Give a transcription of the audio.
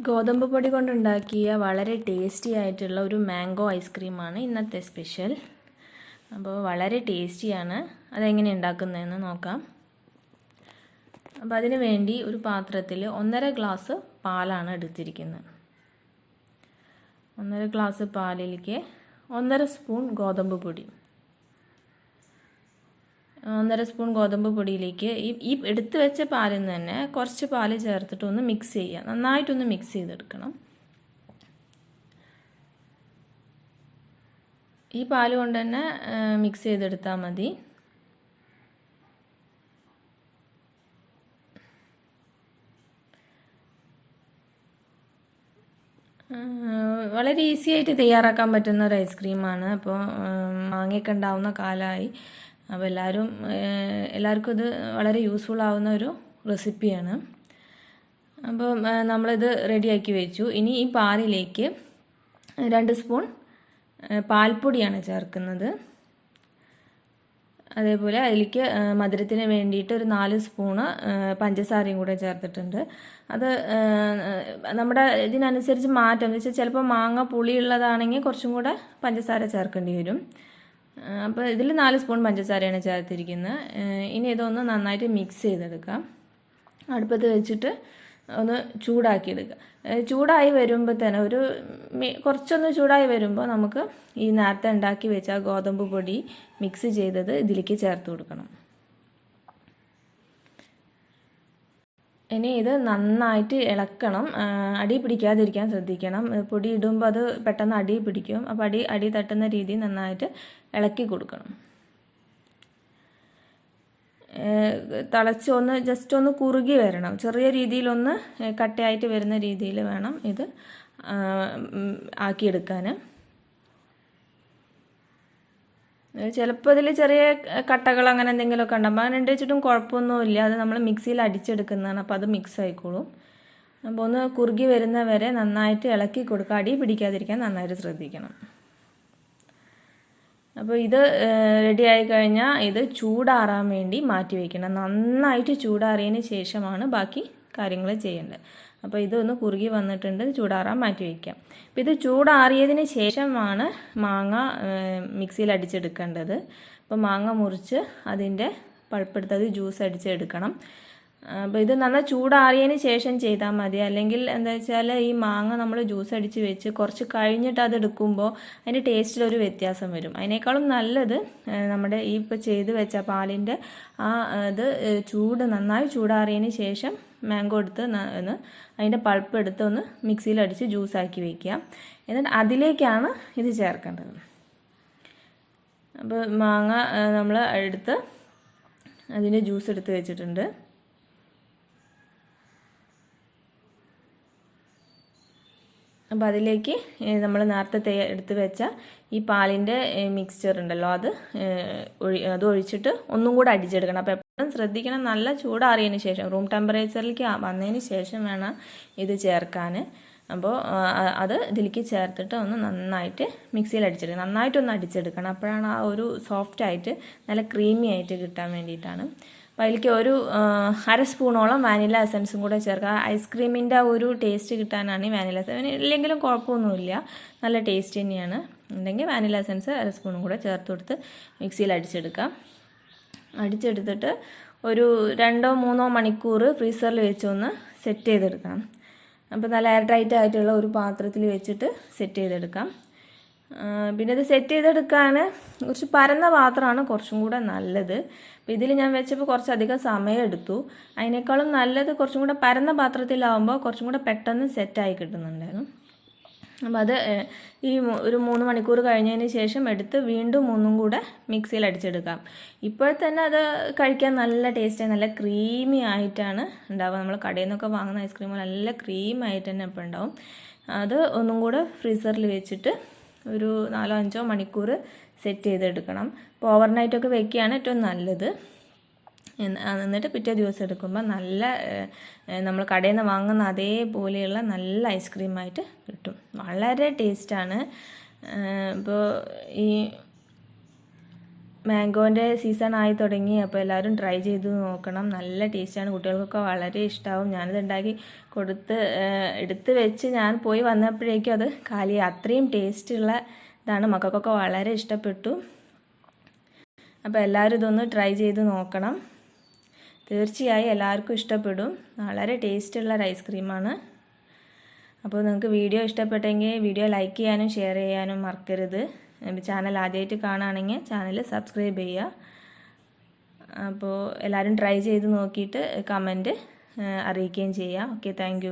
ഗോതമ്പ് പൊടി കൊണ്ടുണ്ടാക്കിയ വളരെ ടേസ്റ്റി ആയിട്ടുള്ള ഒരു മാംഗോ ഐസ്ക്രീമാണ് ഇന്നത്തെ സ്പെഷ്യൽ. അപ്പോൾ വളരെ ടേസ്റ്റിയാണ്. അതെങ്ങനെ ഉണ്ടാക്കുന്നതെന്ന് നോക്കാം. അപ്പോൾ അതിന് വേണ്ടി ഒരു പാത്രത്തിൽ 1.5 ഗ്ലാസ് പാലാണ് എടുത്തിരിക്കുന്നത്. 1.5 ഗ്ലാസ് പാലിലേക്ക് 1.5 സ്പൂൺ ഗോതമ്പ് പൊടി. 1.5 സ്പൂൺ ഗോതമ്പ് പൊടിയിലേക്ക് ഈ എടുത്തു വെച്ച പാലിൽ നിന്ന് തന്നെ കുറച്ച് പാല് ചേർത്തിട്ട് ഒന്ന് മിക്സ് ചെയ്യുക. നന്നായിട്ടൊന്ന് മിക്സ് ചെയ്തെടുക്കണം. ഈ പാല് കൊണ്ട് തന്നെ മിക്സ് ചെയ്തെടുത്താൽ മതി. വളരെ ഈസി ആയിട്ട് തയ്യാറാക്കാൻ പറ്റുന്ന ഒരു ഐസ്ക്രീമാണ്. അപ്പോൾ മാങ്ങയൊക്കെ ഉണ്ടാവുന്ന കാലമായി. അപ്പോൾ എല്ലാവർക്കും ഇത് വളരെ യൂസ്ഫുൾ ആവുന്ന ഒരു റെസിപ്പിയാണ്. അപ്പോൾ നമ്മളിത് റെഡിയാക്കി വെച്ചു. ഇനി ഈ പാലിലേക്ക് 2 സ്പൂൺ പാൽപ്പൊടിയാണ് ചേർക്കുന്നത്. അതേപോലെ അതിലേക്ക് മധുരത്തിന് വേണ്ടിയിട്ട് ഒരു 4 സ്പൂണ് പഞ്ചസാരയും കൂടെ ചേർത്തിട്ടുണ്ട്. അത് നമ്മുടെ ഇതിനനുസരിച്ച് മാറ്റം. എന്ന് വെച്ചാൽ ചിലപ്പോൾ മാങ്ങ പുളിയുള്ളതാണെങ്കിൽ കുറച്ചും കൂടെ പഞ്ചസാര ചേർക്കേണ്ടി വരും. അപ്പോൾ ഇതിൽ 4 സ്പൂൺ പഞ്ചസാരയാണ് ചേർത്തിരിക്കുന്നത്. ഇനി ഇതൊന്ന് നന്നായിട്ട് മിക്സ് ചെയ്തെടുക്കാം. അടുപ്പത്ത് വെച്ചിട്ട് ഒന്ന് ചൂടാക്കിയെടുക്കുക. ചൂടായി വരുമ്പോൾ തന്നെ കുറച്ചൊന്ന് ചൂടായി വരുമ്പോൾ നമുക്ക് ഈ നേരത്തെ ഉണ്ടാക്കി വെച്ച ഗോതമ്പ് പൊടി മിക്സ് ചെയ്തത് ഇതിലേക്ക് ചേർത്ത് കൊടുക്കണം. ഇനി ഇത് നന്നായിട്ട് ഇളക്കണം. അടി പിടിക്കാതിരിക്കാൻ ശ്രദ്ധിക്കണം. പൊടി ഇടുമ്പോൾ അത് പെട്ടെന്ന് അടി പിടിക്കും. അപ്പോൾ അടി തട്ടുന്ന രീതിയിൽ നന്നായിട്ട് ഇളക്കി കൊടുക്കണം. തിളച്ച് ജസ്റ്റ് ഒന്ന് കുറുകി വരണം. ചെറിയ രീതിയിലൊന്ന് കട്ടയായിട്ട് വരുന്ന രീതിയിൽ വേണം ഇത് ആക്കിയെടുക്കാൻ. ചിലപ്പോൾ ഇതിൽ ചെറിയ കട്ടകൾ അങ്ങനെ എന്തെങ്കിലുമൊക്കെ ഉണ്ടാകും. അങ്ങനെ ഉണ്ട് വെച്ചിട്ടും കുഴപ്പമൊന്നുമില്ല. അത് നമ്മൾ മിക്സിയിൽ അടിച്ചെടുക്കുന്നതാണ്. അപ്പോൾ അത് മിക്സ് ആയിക്കോളും. അപ്പോൾ ഒന്ന് കുറുകി വരുന്ന വരെ നന്നായിട്ട് ഇളക്കി കൊടുക്കുക. അടി പിടിക്കാതിരിക്കാൻ നന്നായിട്ട് ശ്രദ്ധിക്കണം. അപ്പോൾ ഇത് റെഡി ആയി കഴിഞ്ഞാൽ ഇത് ചൂടാറാൻ വേണ്ടി മാറ്റി വയ്ക്കണം. നന്നായിട്ട് ചൂടാറിയതിന് ശേഷമാണ് ബാക്കി കാര്യങ്ങൾ ചെയ്യേണ്ടത്. അപ്പോൾ ഇതൊന്ന് കുറുകി വന്നിട്ടുണ്ട്. ചൂടാറാൻ മാറ്റി വയ്ക്കാം. അപ്പോൾ ഇത് ചൂടാറിയതിന് ശേഷമാണ് മാങ്ങ മിക്സിയിൽ അടിച്ചെടുക്കേണ്ടത്. അപ്പോൾ മാങ്ങ മുറിച്ച് അതിൻ്റെ പൾപ്പെടുത്തത് ജ്യൂസ് അടിച്ചെടുക്കണം. അപ്പോൾ ഇത് നന്നായി ചൂടാറിയതിന് ശേഷം ചെയ്താൽ മതി. അല്ലെങ്കിൽ എന്താ വെച്ചാൽ ഈ മാങ്ങ നമ്മൾ ജ്യൂസ് അടിച്ച് വെച്ച് കുറച്ച് കഴിഞ്ഞിട്ട് അത് എടുക്കുമ്പോൾ അതിൻ്റെ ടേസ്റ്റിലൊരു വ്യത്യാസം വരും. അതിനേക്കാളും നല്ലത് നമ്മുടെ ഈ ഇപ്പോൾ ചെയ്ത് വെച്ച പാലിൻ്റെ ഇത് നന്നായി ചൂടാറിയതിന് ശേഷം മാംഗോ എടുത്ത് അതിൻ്റെ പൾപ്പ് എടുത്ത് ഒന്ന് മിക്സിയിൽ അടിച്ച് ജ്യൂസാക്കി വയ്ക്കുക. എന്നിട്ട് അതിലേക്കാണ് ഇത് ചേർക്കേണ്ടത്. അപ്പോൾ മാങ്ങ നമ്മൾ എടുത്ത് അതിൻ്റെ ജ്യൂസ് എടുത്ത് വെച്ചിട്ടുണ്ട്. അപ്പോൾ അതിലേക്ക് നമ്മൾ നേരത്തെ എടുത്ത് വെച്ച ഈ പാലിൻ്റെ മിക്സ്ചർ ഉണ്ടല്ലോ അത് ഒഴിച്ചിട്ട് ഒന്നും കൂടെ അടിച്ചെടുക്കണം. അപ്പോൾ എപ്പോഴും ശ്രദ്ധിക്കണം, നല്ല ചൂടാറിയതിന് ശേഷം റൂം ടെമ്പറേച്ചറിലേക്ക് വന്നതിന് ശേഷം വേണം ഇത് ചേർക്കാൻ. അപ്പോൾ അത് ഇതിലേക്ക് ചേർത്തിട്ട് ഒന്ന് നന്നായിട്ട് മിക്സിയിൽ അടിച്ചെടുക്കണം. നന്നായിട്ടൊന്ന് അടിച്ചെടുക്കണം. അപ്പോഴാണ് ആ ഒരു സോഫ്റ്റായിട്ട് നല്ല ക്രീമി ആയിട്ട് കിട്ടാൻ വേണ്ടിയിട്ടാണ്. അപ്പോൾ അതിലേക്ക് ഒരു 1/2 സ്പൂണോളം വാനില എസൻസും കൂടെ ചേർക്കുക. ഐസ്ക്രീമിൻ്റെ ഒരു ടേസ്റ്റ് കിട്ടാനാണ് ഈ വാനില എസൻസ്. ഇല്ലെങ്കിലും കുഴപ്പമൊന്നുമില്ല, നല്ല ടേസ്റ്റ് തന്നെയാണ്. ഉണ്ടെങ്കിൽ വാനില എസൻസ് 1/2 സ്പൂണും കൂടെ ചേർത്ത് കൊടുത്ത് മിക്സിയിൽ അടിച്ചെടുക്കാം. അടിച്ചെടുത്തിട്ട് ഒരു 2-3 മണിക്കൂർ ഫ്രീസറിൽ വെച്ചൊന്ന് സെറ്റ് ചെയ്തെടുക്കണം. അപ്പോൾ നല്ല എയർ ടൈറ്റ് ആയിട്ടുള്ള ഒരു പാത്രത്തിൽ വെച്ചിട്ട് സെറ്റ് ചെയ്തെടുക്കാം. പിന്നെ ഇത് സെറ്റ് ചെയ്തെടുക്കാൻ കുറച്ച് പരന്ന പാത്രമാണ് കുറച്ചും കൂടെ നല്ലത്. അപ്പോൾ ഇതിൽ ഞാൻ വെച്ചപ്പോൾ കുറച്ചധികം സമയം എടുത്തു. അതിനേക്കാളും നല്ലത് കുറച്ചും കൂടെ പരന്ന പാത്രത്തിലാവുമ്പോൾ കുറച്ചും കൂടെ പെട്ടെന്ന് സെറ്റായി കിട്ടുന്നുണ്ടായിരുന്നു. അപ്പോൾ അത് ഒരു 3 മണിക്കൂർ കഴിഞ്ഞതിന് ശേഷം എടുത്ത് വീണ്ടും ഒന്നും കൂടെ മിക്സിയിൽ അടിച്ചെടുക്കാം. ഇപ്പോൾ തന്നെ അത് കഴിക്കാൻ നല്ല ടേസ്റ്റാണ്. നല്ല ക്രീമി ആയിട്ടാണ് ഉണ്ടാവുക. നമ്മൾ കടയിൽ നിന്നൊക്കെ വാങ്ങുന്ന ഐസ്ക്രീം നല്ല ക്രീമായിട്ട് തന്നെ ഇപ്പോൾ ഉണ്ടാവും. അത് ഒന്നും കൂടെ ഫ്രീസറിൽ വെച്ചിട്ട് ഒരു 4-5 മണിക്കൂർ സെറ്റ് ചെയ്തെടുക്കണം. അപ്പോൾ ഓവർനൈറ്റൊക്കെ വെക്കുകയാണ് ഏറ്റവും നല്ലത്. എന്നിട്ട് പിറ്റേ ദിവസം എടുക്കുമ്പോൾ നല്ല നമ്മൾ കടയിൽ നിന്ന് വാങ്ങുന്ന അതേപോലെയുള്ള നല്ല ഐസ്ക്രീമായിട്ട് കിട്ടും. വളരെ ടേസ്റ്റാണ്. ഇപ്പോൾ ഈ മാംഗോൻ്റെ സീസൺ ആയി തുടങ്ങി. അപ്പോൾ എല്ലാവരും ട്രൈ ചെയ്ത് നോക്കണം. നല്ല ടേസ്റ്റാണ്, കുട്ടികൾക്കൊക്കെ വളരെ ഇഷ്ടമാവും. ഞാനിത് ഉണ്ടാക്കി എടുത്ത് വെച്ച് ഞാൻ പോയി വന്നപ്പോഴേക്കും അത് കാലി. അത്രയും ടേസ്റ്റുള്ള ഇതാണ്, മക്കൾക്കൊക്കെ വളരെ ഇഷ്ടപ്പെട്ടു. അപ്പോൾ എല്ലാവരും ഇതൊന്ന് ട്രൈ ചെയ്ത് നോക്കണം. തീർച്ചയായും എല്ലാവർക്കും ഇഷ്ടപ്പെടും. വളരെ ടേസ്റ്റുള്ള ഒരു ഐസ്ക്രീമാണ്. അപ്പോൾ നിങ്ങൾക്ക് വീഡിയോ ഇഷ്ടപ്പെട്ടെങ്കിൽ വീഡിയോ ലൈക്ക് ചെയ്യാനും ഷെയർ ചെയ്യാനും മറക്കരുത്. ചാനൽ ആദ്യമായിട്ട് കാണുകയാണെങ്കിൽ ചാനൽ സബ്സ്ക്രൈബ് ചെയ്യുക. അപ്പോൾ എല്ലാവരും ട്രൈ ചെയ്ത് നോക്കിയിട്ട് കമൻറ്റ് അറിയിക്കുകയും ചെയ്യുക. Okay, thank